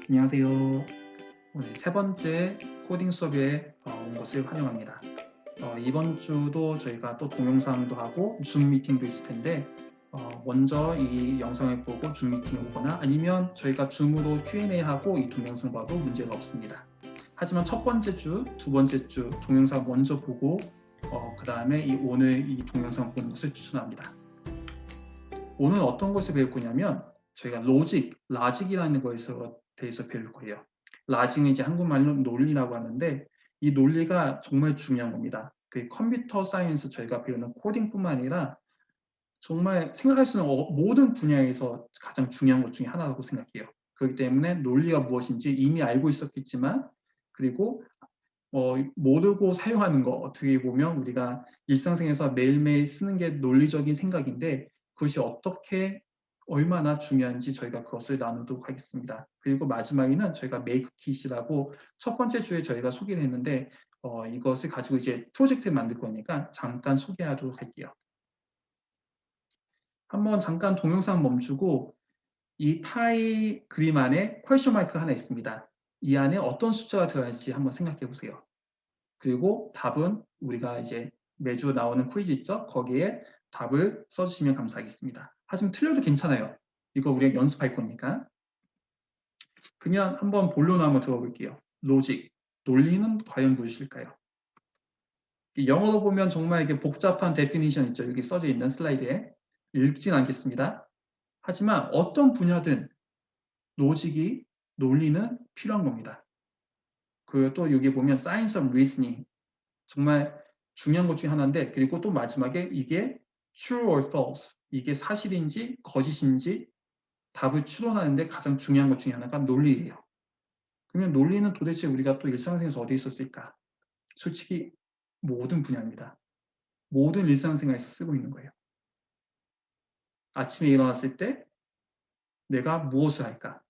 안녕하세요. 오늘 세 번째 코딩 수업에 온 것을 환영합니다. 이번 주도 저희가 또 동영상도 하고 줌 미팅도 있을 텐데 먼저 이 영상을 보고 줌 미팅을 오거나 아니면 저희가 줌으로 Q&A 하고 이 동영상 봐도 문제가 없습니다. 하지만 첫 번째 주, 두 번째 주 동영상 먼저 보고 그 다음에 오늘 이 동영상 보는 것을 추천합니다. 오늘 어떤 것을 배울 거냐면 저희가 라직이라는 것에 대해서 배울 거예요. 라직은 이제 한국말로 논리라고 하는데 이 논리가 정말 중요한 겁니다. 그 컴퓨터 사이언스 저희가 배우는 코딩뿐만 아니라 정말 생각할 수 있는 모든 분야에서 가장 중요한 것 중에 하나라고 생각해요. 그렇기 때문에 논리가 무엇인지 이미 알고 있었겠지만 그리고 모르고 사용하는 거 어떻게 보면 우리가 일상생활에서 매일매일 쓰는 게 논리적인 생각인데 그것이 어떻게 얼마나 중요한지 저희가 그것을 나누도록 하겠습니다. 그리고 마지막에는 저희가 메이크킷이라고 첫 번째 주에 저희가 소개를 했는데 이것을 가지고 이제 프로젝트를 만들 거니까 잠깐 소개하도록 할게요. 한번 잠깐 동영상 멈추고 이 파이 그림 안에 퀘스천 마이크 하나 있습니다. 이 안에 어떤 숫자가 들어갈지 한번 생각해 보세요. 그리고 답은 우리가 이제 매주 나오는 퀴즈 있죠? 거기에 답을 써주시면 감사하겠습니다. 하지만 틀려도 괜찮아요. 이거 우리가 연습할 거니까. 그러면 한번 본론 한번 들어볼게요. 로직, 논리는 과연 무엇일까요? 영어로 보면 정말 이게 복잡한 데피니션 있죠? 여기 써져 있는 슬라이드에. 읽진 않겠습니다. 하지만 어떤 분야든 로직이, 논리는 필요한 겁니다. 그 또 여기 보면 science of reasoning, 정말 중요한 것 중에 하나인데 그리고 또 마지막에 이게 true or false, 이게 사실인지 거짓인지 답을 추론하는데 가장 중요한 것 중에 하나가 논리예요. 그러면 논리는 도대체 우리가 또 일상생활에서 어디에 있었을까? 솔직히 모든 분야입니다. 모든 일상생활에서 쓰고 있는 거예요. 아침에 일어났을 때 내가 무엇을 할까?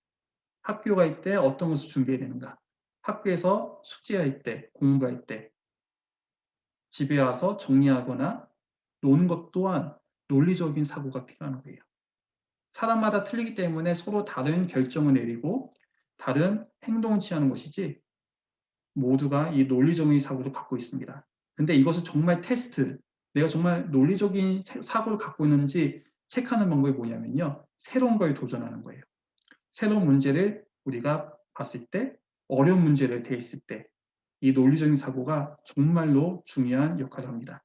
학교 갈 때 어떤 것을 준비해야 되는가? 학교에서 숙제할 때, 공부할 때, 집에 와서 정리하거나 노는 것 또한 논리적인 사고가 필요한 거예요. 사람마다 틀리기 때문에 서로 다른 결정을 내리고 다른 행동을 취하는 것이지 모두가 이 논리적인 사고를 갖고 있습니다. 근데 이것은 정말 테스트, 내가 정말 논리적인 사고를 갖고 있는지 체크하는 방법이 뭐냐면요. 새로운 걸 도전하는 거예요. 새로운 문제를 우리가 봤을 때, 어려운 문제를 대했을 때, 이 논리적인 사고가 정말로 중요한 역할을 합니다.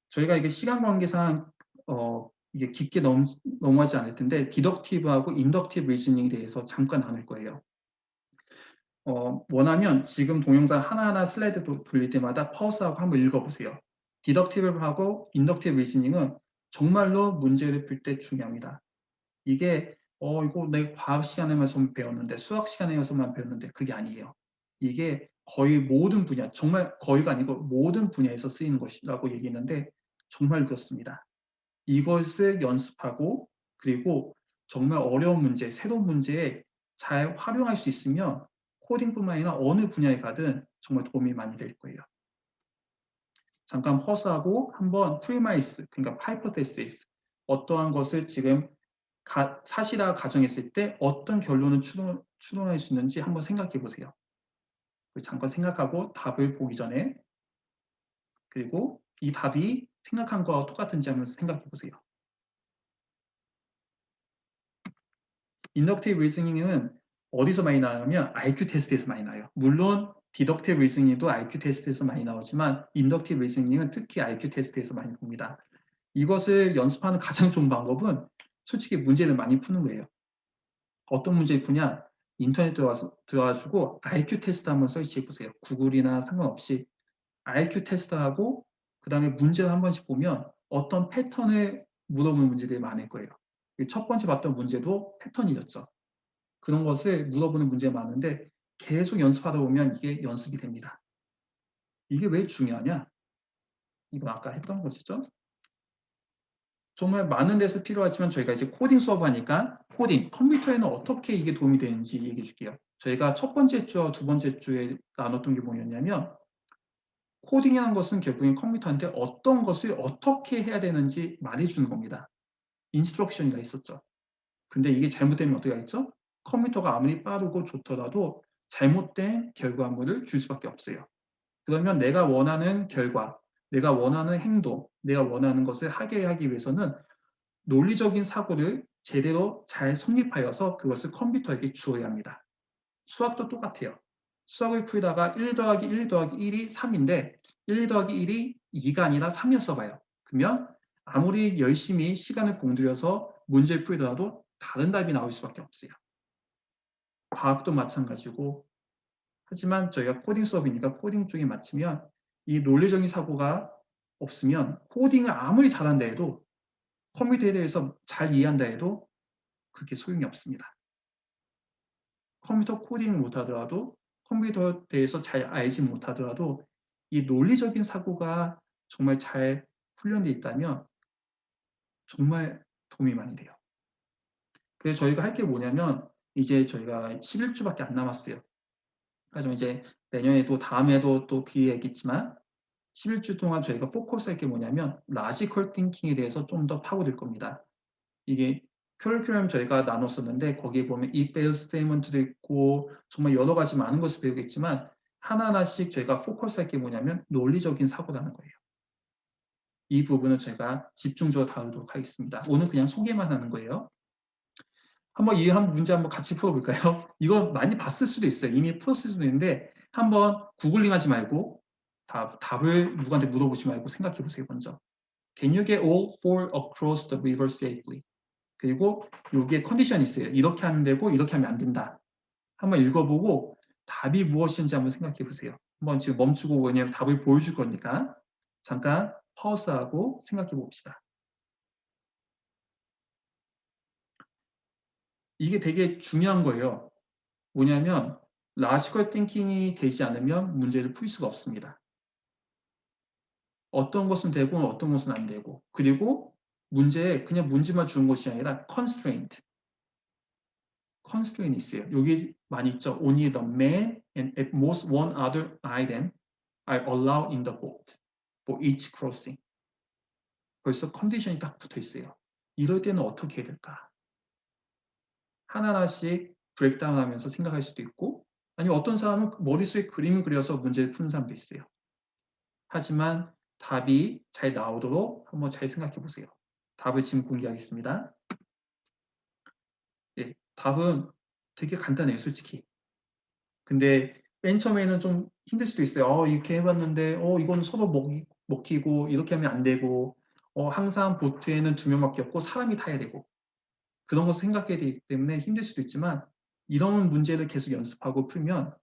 저희가 이게 시간 관계상 이게 깊게 넘어가지 않을 텐데 디덕티브하고 인덕티브 리즈닝에 대해서 잠깐 나눌 거예요. 원하면 지금 동영상 하나하나 슬라이드 돌릴 때마다 파우스하고 한번 읽어보세요. 디덕티브하고 인덕티브 리즈닝은 정말로 문제를 풀 때 중요합니다. 이게 이거 내가 과학 시간에만 배웠는데 수학 시간에서만 배웠는데 그게 아니에요. 이게 거의 모든 분야, 정말 거의가 아니고 모든 분야에서 쓰이는 것이라고 얘기했는데 정말 그렇습니다. 이것을 연습하고 그리고 정말 어려운 문제, 새로운 문제에 잘 활용할 수 있으면 코딩뿐만 아니라 어느 분야에 가든 정말 도움이 많이 될 거예요. 잠깐 퍼스하고 한번 프리마이스, 그러니까 하이포테시스, 어떠한 것을 지금 사실화 가정했을 때 어떤 결론을 추론할 수 있는지 한번 생각해 보세요. 잠깐 생각하고 답을 보기 전에 그리고 이 답이 생각한 거와 똑같은지 한번 생각해 보세요. 인덕티브 리즈닝은 어디서 많이 나오냐면 IQ 테스트에서 많이 나와요. 물론 디덕티브 리즈닝도 IQ 테스트에서 많이 나오지만 인덕티브 리즈닝은 특히 IQ 테스트에서 많이 봅니다. 이것을 연습하는 가장 좋은 방법은 솔직히 문제를 많이 푸는 거예요. 어떤 문제를 푸냐? 인터넷 들어가지고 IQ 테스트 한번 설치해 보세요. 구글이나 상관없이 IQ 테스트하고 그 다음에 문제를 한 번씩 보면 어떤 패턴을 물어보는 문제들이 많을 거예요. 첫 번째 봤던 문제도 패턴이었죠. 그런 것을 물어보는 문제가 많은데 계속 연습하다 보면 이게 연습이 됩니다. 이게 왜 중요하냐? 이거 아까 했던 것이죠. 정말 많은 데서 필요하지만 저희가 이제 코딩 수업 하니까 코딩, 컴퓨터에는 어떻게 이게 도움이 되는지 얘기해 줄게요. 저희가 첫 번째 주와 두 번째 주에 나눴던 게 뭐였냐면 코딩이라는 것은 결국엔 컴퓨터한테 어떤 것을 어떻게 해야 되는지 말해주는 겁니다. 인스트럭션이가 있었죠. 근데 이게 잘못되면 어떻게 하겠죠? 컴퓨터가 아무리 빠르고 좋더라도 잘못된 결과물을 줄 수밖에 없어요. 그러면 내가 원하는 결과, 내가 원하는 행동, 내가 원하는 것을 하게 하기 위해서는 논리적인 사고를 제대로 잘 성립하여서 그것을 컴퓨터에게 주어야 합니다. 수학도 똑같아요. 수학을 풀다가 1 더하기 1 더하기 1이 3인데 1 더하기 1이 2가 아니라 3이었어 봐요. 그러면 아무리 열심히 시간을 공들여서 문제를 풀더라도 다른 답이 나올 수밖에 없어요. 과학도 마찬가지고 하지만 저희가 코딩 수업이니까 코딩 쪽에 맞추면 이 논리적인 사고가 없으면 코딩을 아무리 잘한다 해도 컴퓨터에 대해서 잘 이해한다 해도 그게 소용이 없습니다. 컴퓨터 코딩을 못하더라도 컴퓨터에 대해서 잘 알지 못하더라도 이 논리적인 사고가 정말 잘 훈련되어 있다면 정말 도움이 많이 돼요. 그래서 저희가 할 게 뭐냐면 이제 저희가 11주밖에 안 남았어요. 하지만 이제 내년에도 다음에도 또 기회겠지만 11주 동안 저희가 포커스 할 게 뭐냐면 라지컬 띵킹에 대해서 좀 더 파고들 겁니다. 이게 커리큘럼 저희가 나눴었는데 거기에 보면 if else statement도 있고 정말 여러 가지 많은 것을 배우겠지만 하나하나씩 저희가 포커스 할 게 뭐냐면 논리적인 사고라는 거예요. 이 부분을 제가 집중적으로 다루도록 하겠습니다. 오늘 그냥 소개만 하는 거예요. 한번 이 한 문제 한번 같이 풀어볼까요? 이거 많이 봤을 수도 있어요. 이미 풀었을 수도 있는데 한번 구글링 하지 말고 답을 누구한테 물어보지 말고 생각해 보세요. 먼저. Can you get all four across the river safely? 그리고 여기에 컨디션이 있어요. 이렇게 하면 되고 이렇게 하면 안 된다. 한번 읽어보고 답이 무엇인지 한번 생각해 보세요. 한번 지금 멈추고 왜냐면 답을 보여줄 거니까 잠깐 파우스하고 생각해 봅시다. 이게 되게 중요한 거예요. 뭐냐면 라지컬 띵킹이 되지 않으면 문제를 풀 수가 없습니다. 어떤 것은 되고 어떤 것은 안 되고 그리고 문제에 그냥 문제만 주는 것이 아니라 constraint 있어요. 여기 많이 있죠. Only the man and at most one other item are allowed in the boat for each crossing. 벌써 컨디션이 딱 붙어 있어요. 이럴 때는 어떻게 해야 될까? 하나하나씩 브레이크다운 하면서 생각할 수도 있고 아니면 어떤 사람은 머릿속에 그림을 그려서 문제를 푸는 사람도 있어요. 하지만 답이 잘 나오도록 한번 잘 생각해 보세요. 답을 지금 공개하겠습니다. 예, 답은 되게 간단해요, 솔직히. 근데 맨 처음에는 좀 힘들 수도 있어요. 이렇게 해봤는데, 이건 서로 먹히고, 이렇게 하면 안 되고, 항상 보트에는 2명밖에 없고, 사람이 타야 되고, 그런 것을 생각해야 되기 때문에 힘들 수도 있지만, 이런 문제를 계속 연습하고 풀면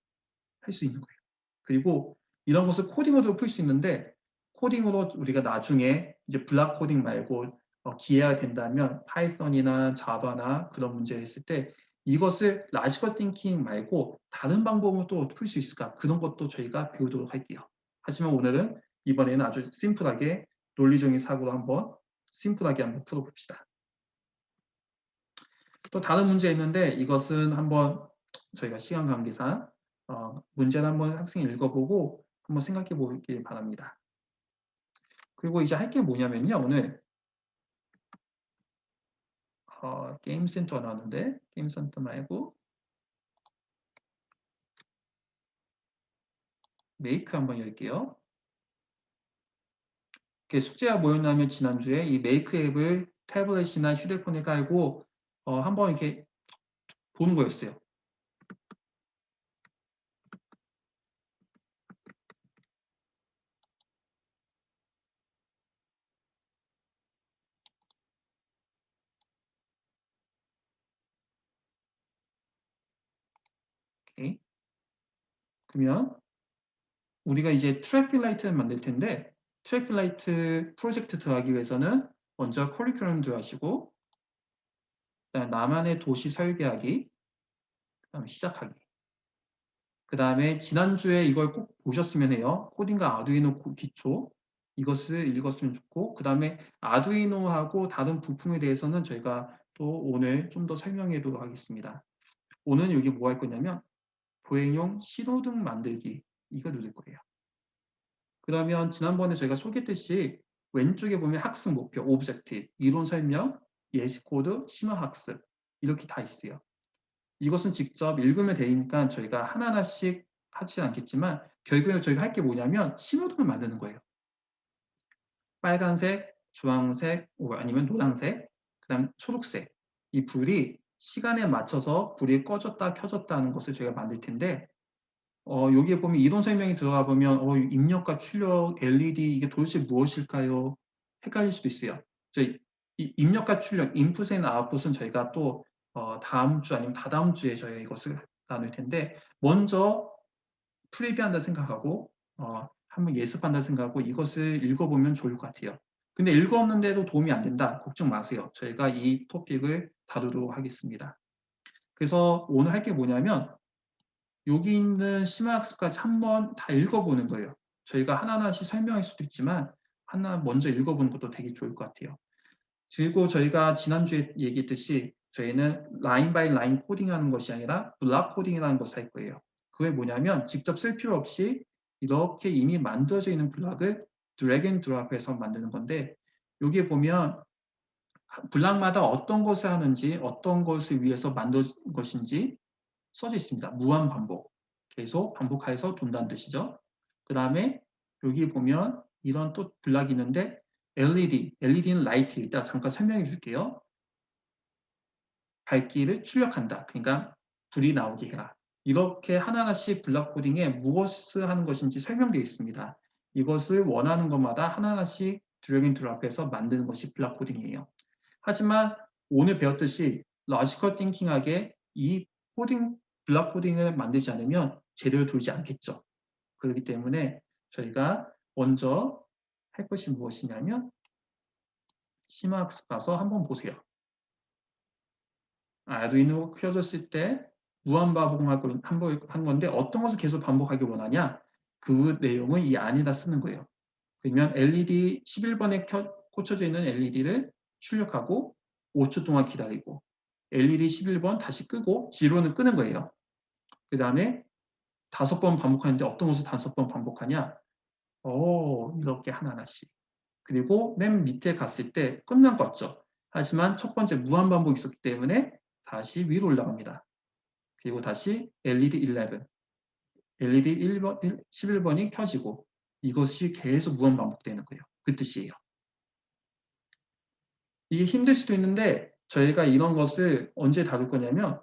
할 수 있는 거예요. 그리고 이런 것을 코딩으로 풀 수 있는데, 코딩으로 우리가 나중에 이제 블락 코딩 말고 기회가 된다면 파이썬이나 자바나 그런 문제를 했을 때 이것을 라지컬 띵킹 말고 다른 방법으로 또 풀 수 있을까? 그런 것도 저희가 배우도록 할게요. 하지만 오늘은 이번에는 아주 심플하게 논리적인 사고로 한번 심플하게 한번 풀어봅시다. 또 다른 문제 있는데 이것은 한번 저희가 시간 관계상 문제를 한번 학생이 읽어보고 한번 생각해 보길 바랍니다. 그리고 이제 할 게 뭐냐면요. 오늘 게임 센터 나왔는데 게임 센터 말고 메이크 한번 열게요. 숙제가 뭐였냐면 지난주에 이 메이크 앱을 태블릿이나 휴대폰에 깔고 한번 이렇게 보는 거였어요. 오케이. 그러면 우리가 이제 트래픽 라이트를 만들 텐데 트래픽 라이트 프로젝트 들어가기 위해서는 먼저 커리큘럼 들어가시고 그다음에 나만의 도시 설계하기 그다음에 시작하기 그 다음에 지난주에 이걸 꼭 보셨으면 해요. 코딩과 아두이노 기초 이것을 읽었으면 좋고 그 다음에 아두이노하고 다른 부품에 대해서는 저희가 또 오늘 좀 더 설명해보도록 하겠습니다. 오늘 여기 뭐 할 거냐면 보행용 신호등 만들기 이거 누를 거예요. 그러면 지난번에 저희가 소개했듯이 왼쪽에 보면 학습 목표, 오브젝티브, 이론 설명, 예시 코드, 심화 학습 이렇게 다 있어요. 이것은 직접 읽으면 되니까 저희가 하나하나씩 하지 않겠지만 결국에 저희가 할 게 뭐냐면 신호등을 만드는 거예요. 빨간색, 주황색, 아니면 노란색, 그다음 초록색. 이 불이 시간에 맞춰서 불이 꺼졌다 켜졌다 하는 것을 저희가 만들 텐데 여기에 보면 이론 설명이 들어가 보면 입력과 출력 LED 이게 도대체 무엇일까요? 헷갈릴 수도 있어요. 저희 입력과 출력, 인풋 앤 아웃풋은 저희가 또 다음 주 아니면 다다음 주에 저희가 이것을 나눌 텐데 먼저 프리뷰한다 생각하고 한번 예습한다 생각하고 이것을 읽어보면 좋을 것 같아요. 근데 읽었는데도 도움이 안 된다. 걱정 마세요. 저희가 이 토픽을 다루도록 하겠습니다. 그래서 오늘 할 게 뭐냐면 여기 있는 심화학습까지 한번 다 읽어보는 거예요. 저희가 하나하나씩 설명할 수도 있지만 하나 먼저 읽어보는 것도 되게 좋을 것 같아요. 그리고 저희가 지난주에 얘기했듯이 저희는 라인 바이 라인 코딩하는 것이 아니라 블록 코딩이라는 것을 할 거예요. 그게 뭐냐면 직접 쓸 필요 없이 이렇게 이미 만들어져 있는 블록을 드래그 앤 드롭해서 만드는 건데 여기에 보면 블록마다 어떤 것을 하는지 어떤 것을 위해서 만든 것인지 써져 있습니다. 무한 반복. 계속 반복해서 돈다는 뜻이죠. 그 다음에 여기 보면 이런 또 블록이 있는데 LED는 라이트. 이따 잠깐 설명해 줄게요. 밝기를 출력한다. 그러니까 불이 나오게 해라. 이렇게 하나하나씩 블록 코딩에 무엇을 하는 것인지 설명되어 있습니다. 이것을 원하는 것마다 하나하나씩 드래그 앤 드롭해서 만드는 것이 블록 코딩이에요. 하지만 오늘 배웠듯이 로지컬 띵킹하게 이 블록 코딩을 만들지 않으면 제대로 돌지 않겠죠. 그렇기 때문에 저희가 먼저 할 것이 무엇이냐면 심화학습 가서 한번 보세요. 아르두이노 켜졌을 때 무한 반복을 한 건데 어떤 것을 계속 반복하기 원하냐? 그 내용을 이 안에다 쓰는 거예요. 그러면 LED 11번에 꽂혀져 있는 LED를 출력하고 5초 동안 기다리고 LED 11번 다시 끄고 지로는 끄는 거예요. 그 다음에 5번 반복하는데 어떤 것을 5번 반복하냐? 이렇게 하나하나씩. 그리고 맨 밑에 갔을 때 끝난 거 같죠? 하지만 첫 번째 무한 반복이 있었기 때문에 다시 위로 올라갑니다. 그리고 다시 LED 11, LED 11번이 켜지고 이것이 계속 무한 반복되는 거예요. 그 뜻이에요. 이게 힘들 수도 있는데 저희가 이런 것을 언제 다룰 거냐면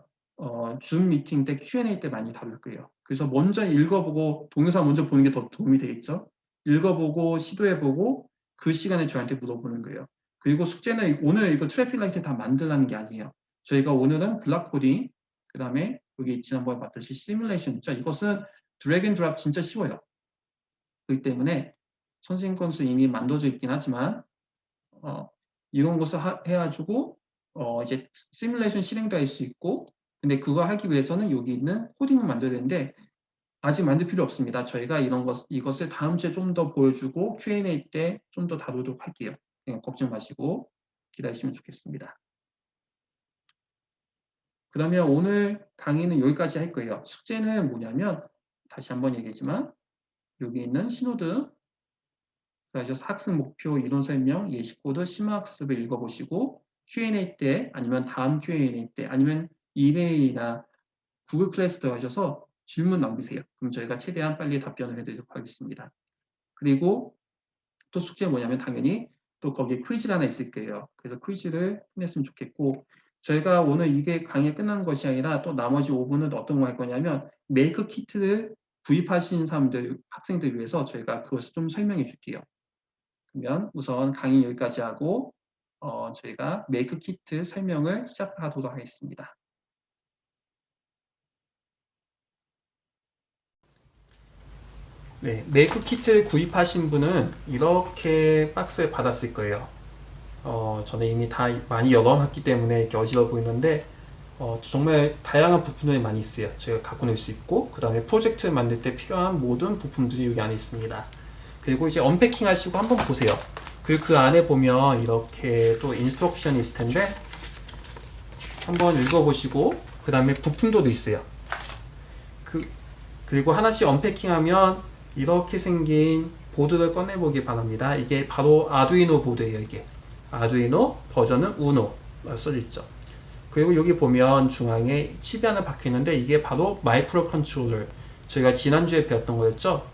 줌 미팅 때 Q&A 때 많이 다룰 거예요. 그래서 먼저 읽어보고 동영상 먼저 보는 게 더 도움이 되겠죠. 읽어보고 시도해보고 그 시간에 저한테 물어보는 거예요. 그리고 숙제는 오늘 이거 트래픽 라이트 다 만들라는 게 아니에요. 저희가 오늘은 블록 코딩, 그 다음에 여기 지난번에 봤듯이 시뮬레이션 있죠. 이것은 드래그 앤 드롭 진짜 쉬워요. 그렇기 때문에 선생님 건수 이미 만들어져 있긴 하지만 이런 것을 해가지고 이제 시뮬레이션 실행도 할 수 있고 근데 그거 하기 위해서는 여기 있는 코딩을 만들어야 되는데 아직 만들 필요 없습니다. 저희가 이것을 다음 주에 좀 더 보여주고 Q&A 때 좀 더 다루도록 할게요. 그냥 걱정 마시고 기다리시면 좋겠습니다. 그러면 오늘 강의는 여기까지 할 거예요. 숙제는 뭐냐면 다시 한번 얘기했지만 여기 있는 신호등 그래서 학습 목표, 이론 설명, 예시 코드, 심화학습을 읽어보시고 Q&A 때 아니면 다음 Q&A 때 아니면 이메일이나 구글 클래스 들어가셔서 질문 남기세요. 그럼 저희가 최대한 빨리 답변을 해드리도록 하겠습니다. 그리고 또 숙제는 뭐냐면 당연히 또 거기에 퀴즈가 하나 있을 거예요. 그래서 퀴즈를 끝냈으면 좋겠고 저희가 오늘 이게 강의 끝나는 것이 아니라 또 나머지 5분은 어떤 거 할 거냐면 메이크 키트를 구입하신 사람들, 학생들 위해서 저희가 그것을 좀 설명해 줄게요. 그러면 우선 강의 여기까지 하고 저희가 메이크 키트 설명을 시작하도록 하겠습니다. 네, 메이크 키트를 구입하신 분은 이렇게 박스를 받았을 거예요. 저는 이미 다 많이 열어놨기 때문에 이렇게 어지러워 보이는데 정말 다양한 부품들이 많이 있어요. 저희가 갖고 낼 수 있고 그 다음에 프로젝트를 만들 때 필요한 모든 부품들이 여기 안에 있습니다. 그리고 이제 언패킹 하시고 한번 보세요. 그리고 그 안에 보면 이렇게 또 인스트럭션이 있을 텐데 한번 읽어보시고 그 다음에 부품도 있어요. 그리고 하나씩 언패킹하면 이렇게 생긴 보드를 꺼내보기 바랍니다. 이게 바로 아두이노 보드예요. 이게 아두이노 버전은 우노 써져 있죠. 그리고 여기 보면 중앙에 칩이 하나 박혀 있는데 이게 바로 마이크로 컨트롤러. 저희가 지난주에 배웠던 거였죠.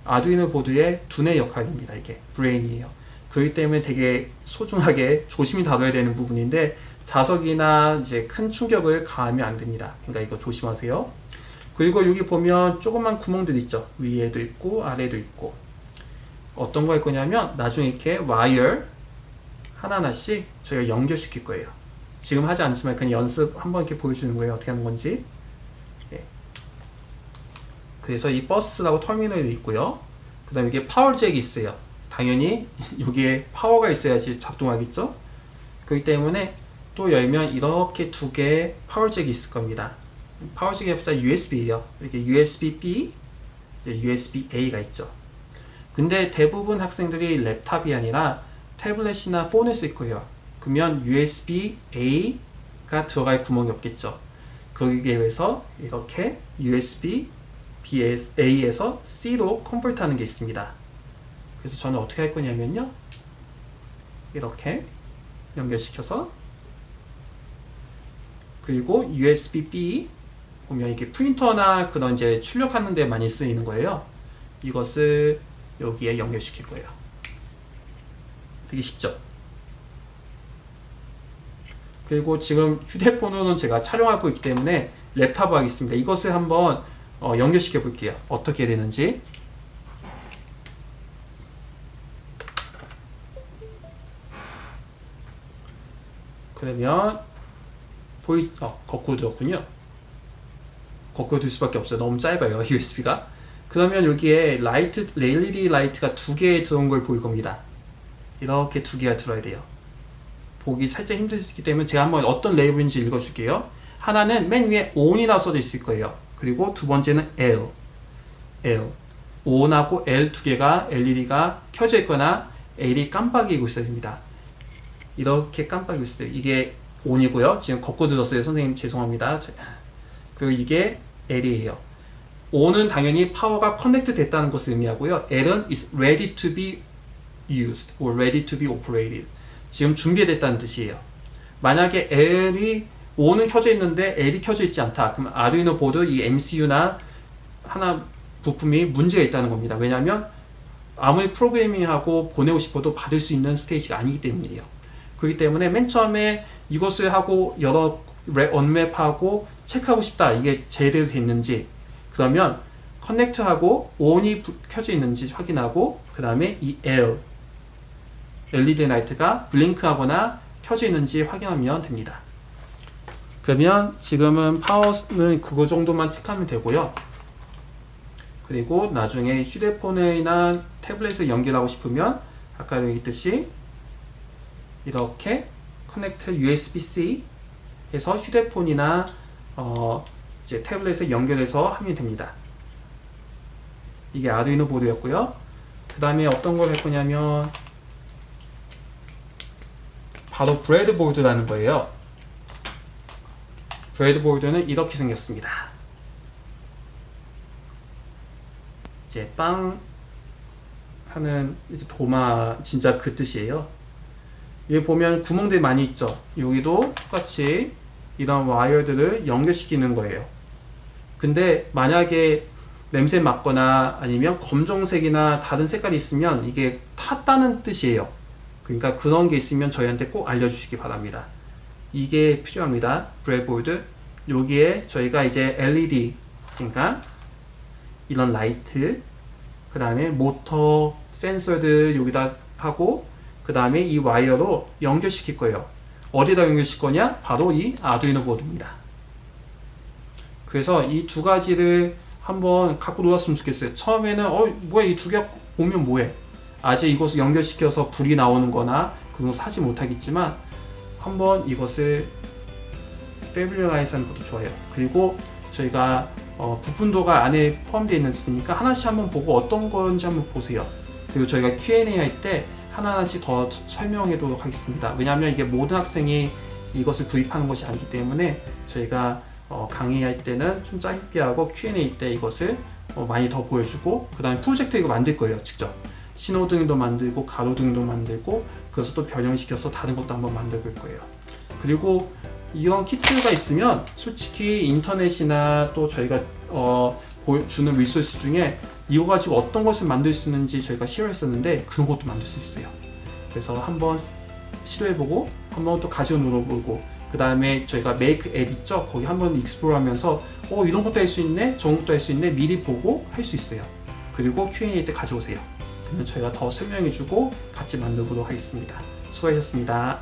아두이노 보드의 두뇌 역할입니다. 이게 브레인이에요. 그렇기 때문에 되게 소중하게 조심히 다뤄야 되는 부분인데 자석이나 이제 큰 충격을 가하면 안 됩니다. 그러니까 이거 조심하세요. 그리고 여기 보면 조그만 구멍들 있죠. 위에도 있고 아래도 있고. 어떤 거 할 거냐면 나중에 이렇게 와이어 하나하나씩 저희가 연결시킬 거예요. 지금 하지 않지만 그냥 연습 한번 이렇게 보여주는 거예요. 어떻게 하는 건지. 예. 그래서 이 버스라고 터미널이 있고요. 그 다음에 이게 파워잭이 있어요. 당연히 여기에 파워가 있어야지 작동하겠죠. 그렇기 때문에 또 열면 이렇게 두 개의 파워잭이 있을 겁니다. 파워잭이 합쳐 USB예요. 이렇게 USB-B, USB-A가 있죠. 근데 대부분 학생들이 랩탑이 아니라 태블릿이나 폰을 쓸 거예요. 그러면 USB-A가 들어갈 구멍이 없겠죠. 거기에 의해서 이렇게 USB-A에서 C로 컨버트 하는 게 있습니다. 그래서 저는 어떻게 할 거냐면요. 이렇게 연결시켜서 그리고 USB-B 보면 이게 프린터나 그런 이제 출력하는 데 많이 쓰이는 거예요. 이것을 여기에 연결시킬 거예요. 되게 쉽죠? 그리고 지금 휴대폰으로는 제가 촬영하고 있기 때문에 랩탑을 하겠습니다. 이것을 한번 연결시켜 볼게요. 어떻게 되는지. 그러면 거꾸로 들었군요. 거꾸로 들 수밖에 없어요. 너무 짧아요. USB가. 그러면 여기에 LED 라이트가 두 개 들어온 걸 보일 겁니다. 이렇게 두 개가 들어야 돼요. 보기 살짝 힘드시기 때문에 제가 한번 어떤 레이블인지 읽어줄게요. 하나는 맨 위에 ON이라고 써져 있을 거예요. 그리고 두 번째는 L. ON하고 L 두 개가 LED가 켜져 있거나 L이 깜빡이고 있어야 됩니다. 이렇게 깜빡이고 있어요. 이게 ON이고요. 지금 거꾸로 들었어요. 선생님 죄송합니다. 그리고 이게 L이에요. O는 당연히 파워가 커넥트 됐다는 것을 의미하고요. L은 is ready to be used or ready to be operated. 지금 준비됐다는 뜻이에요. 만약에 O는 켜져 있는데 L이 켜져 있지 않다. 그럼 아두이노 보드 이 MCU나 하나 부품이 문제가 있다는 겁니다. 왜냐하면 아무리 프로그래밍하고 보내고 싶어도 받을 수 있는 스테이지가 아니기 때문이에요. 그렇기 때문에 맨 처음에 이것을 하고 여러 언맵하고 체크하고 싶다. 이게 제대로 됐는지 그러면 커넥트하고 ON이 켜져 있는지 확인하고 그 다음에 이 LED 라이트가 블링크하거나 켜져 있는지 확인하면 됩니다. 그러면 지금은 파워는 그거 정도만 체크하면 되고요. 그리고 나중에 휴대폰이나 태블릿을 연결하고 싶으면 아까 얘기했듯이 이렇게 커넥트 USB-C 해서 휴대폰이나 이제 태블릿에 연결해서 하면 됩니다. 이게 아두이노 보드였고요. 그 다음에 어떤 걸 할 거냐면 바로 브레드보드라는 거예요. 브레드보드는 이렇게 생겼습니다. 이제 빵 하는 이제 도마 진짜 그 뜻이에요. 여기 보면 구멍들이 많이 있죠. 여기도 똑같이 이런 와이어들을 연결시키는 거예요. 근데 만약에 냄새 맡거나 아니면 검정색이나 다른 색깔이 있으면 이게 탔다는 뜻이에요. 그러니까 그런 게 있으면 저희한테 꼭 알려주시기 바랍니다. 이게 필요합니다. 브레드보드. 여기에 저희가 이제 LED, 그러니까 이런 라이트, 그 다음에 모터, 센서들 여기다 하고 그 다음에 이 와이어로 연결시킬 거예요. 어디다 연결시킬 거냐? 바로 이 아두이노 보드입니다. 그래서 이 두 가지를 한번 갖고 놀았으면 좋겠어요. 처음에는 뭐야 이 두 개 보면 뭐해? 아직 이것을 연결시켜서 불이 나오는 거나 그런 거 사지 못하겠지만 한번 이것을 패밀리라이즈 하는 것도 좋아요. 그리고 저희가 부품도가 안에 포함되어 있으니까 하나씩 한번 보고 어떤 건지 한번 보세요. 그리고 저희가 Q&A 할 때 하나하나씩 더 설명해도록 하겠습니다. 왜냐하면 이게 모든 학생이 이것을 구입하는 것이 아니기 때문에 저희가 강의할 때는 좀 짧게 하고 Q&A 때 이것을 많이 더 보여주고 그 다음에 프로젝트 이거 만들 거예요. 직접 신호등도 만들고 가로등도 만들고 그래서 또 변형시켜서 다른 것도 한번 만들어 볼 거예요. 그리고 이런 키트가 있으면 솔직히 인터넷이나 또 저희가 주는 리소스 중에 이거 가지고 어떤 것을 만들 수 있는지 저희가 시도했었는데 그런 것도 만들 수 있어요. 그래서 한번 시도해보고 한번 또 가지고 놀아보고 그 다음에 저희가 메이크 앱 있죠? 거기 한번 익스플로어 하면서 이런 것도 할 수 있네? 저런 것도 할 수 있네? 미리 보고 할 수 있어요. 그리고 Q&A 때 가져오세요. 그러면 저희가 더 설명해주고 같이 만들도록 하겠습니다. 수고하셨습니다.